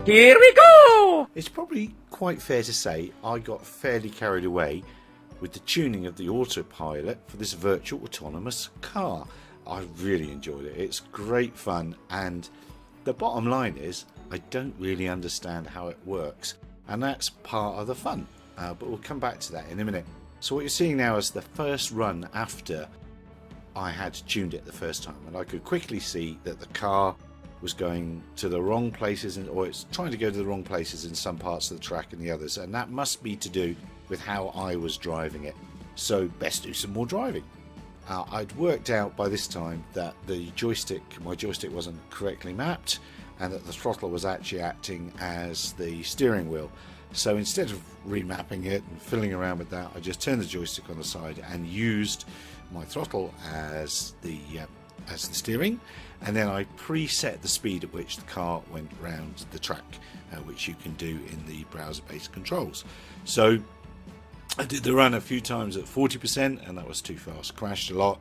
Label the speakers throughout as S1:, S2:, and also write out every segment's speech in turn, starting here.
S1: Here we go!
S2: It's probably quite fair to say I got fairly carried away with the tuning of the autopilot for this virtual autonomous car. I really enjoyed it. It's great fun, and the bottom line is I don't really understand how it works, and that's part of the fun. But we'll come back to that in a minute. So what you're seeing now is the first run after I had tuned it the first time, and I could quickly see that the car was going to the wrong places, or it's trying to go to the wrong places in some parts of the track and the others, and that must be to do with how I was driving it. So best do some more driving. I'd worked out by this time that my joystick wasn't correctly mapped, and that the throttle was actually acting as the steering wheel. So instead of remapping it and fiddling around with that, I just turned the joystick on the side and used my throttle as the steering, and then I preset the speed at which the car went round the track, which you can do in the browser-based controls. So I did the run a few times at 40%, and that was too fast. Crashed a lot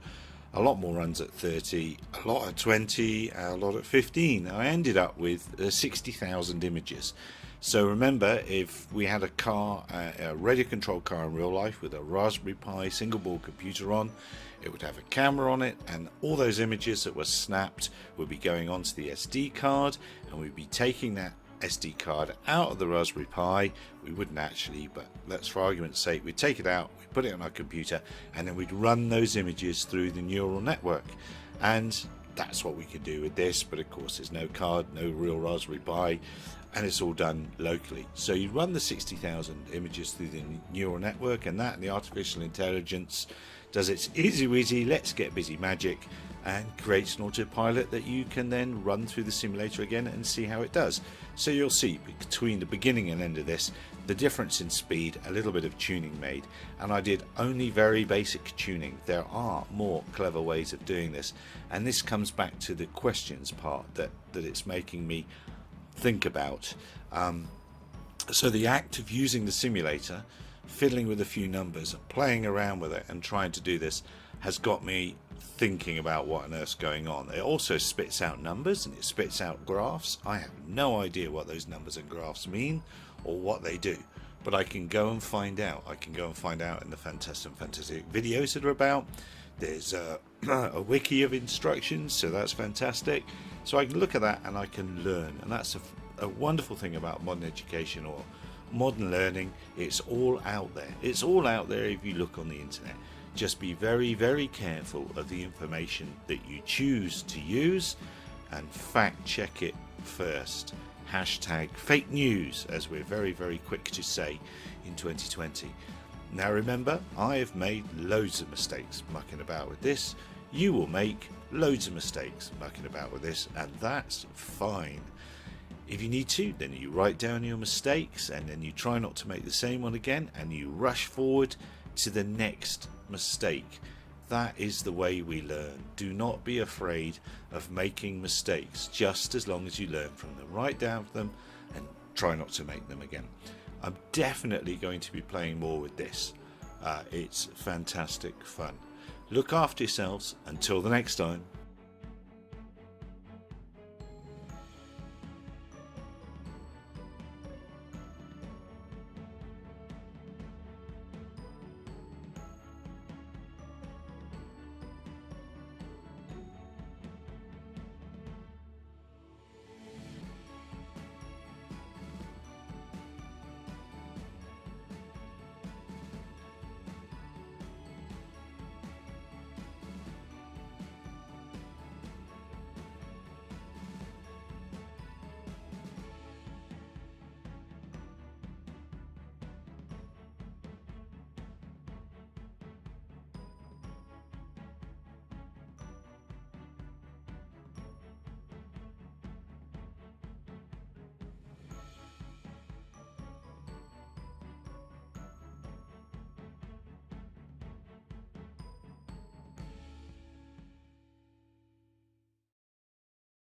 S2: more runs at 30, a lot at 20, a lot at 15. I ended up with 60,000 images. So remember, if we had a radio controlled car in real life with a Raspberry Pi single board computer on, it would have a camera on it, and all those images that were snapped would be going onto the SD card, and we'd be taking that SD card out of the Raspberry Pi. We wouldn't actually, but let's for argument's sake, we'd take it out, we'd put it on our computer, and then we'd run those images through the neural network. And that's what we could do with this, but of course there's no card, no real Raspberry Pi, and it's all done locally. So you run the 60,000 images through the neural network, and that and the artificial intelligence does its easy let's get busy magic and creates an autopilot that you can then run through the simulator again and see how it does. So you'll see between the beginning and end of this the difference in speed, a little bit of tuning made, and I did only very basic tuning. There are more clever ways of doing this, and this comes back to the questions part that it's making me think about. So the act of using the simulator, fiddling with a few numbers, playing around with it and trying to do this has got me thinking about what on earth's going on. It also spits out numbers and it spits out graphs. I have no idea what those numbers and graphs mean or what they do, but I can go and find out. I can go and find out in the fantastic videos that are about. There's a wiki of instructions, so that's fantastic. So I can look at that and I can learn, and that's a wonderful thing about modern education or modern learning. It's all out there. It's all out there if you look on the internet. Just be very careful of the information that you choose to use, and fact check it first. Hashtag fake news, as we're very quick to say in 2020. Now remember, I have made loads of mistakes mucking about with this. You will make loads of mistakes mucking about with this, and that's fine. If you need to, then you write down your mistakes, and then you try not to make the same one again, and you rush forward to the next mistake. That is the way we learn. Do not be afraid of making mistakes, just as long as you learn from them. Write down them and try not to make them again. I'm definitely going to be playing more with this. It's fantastic fun. Look after yourselves until the next time.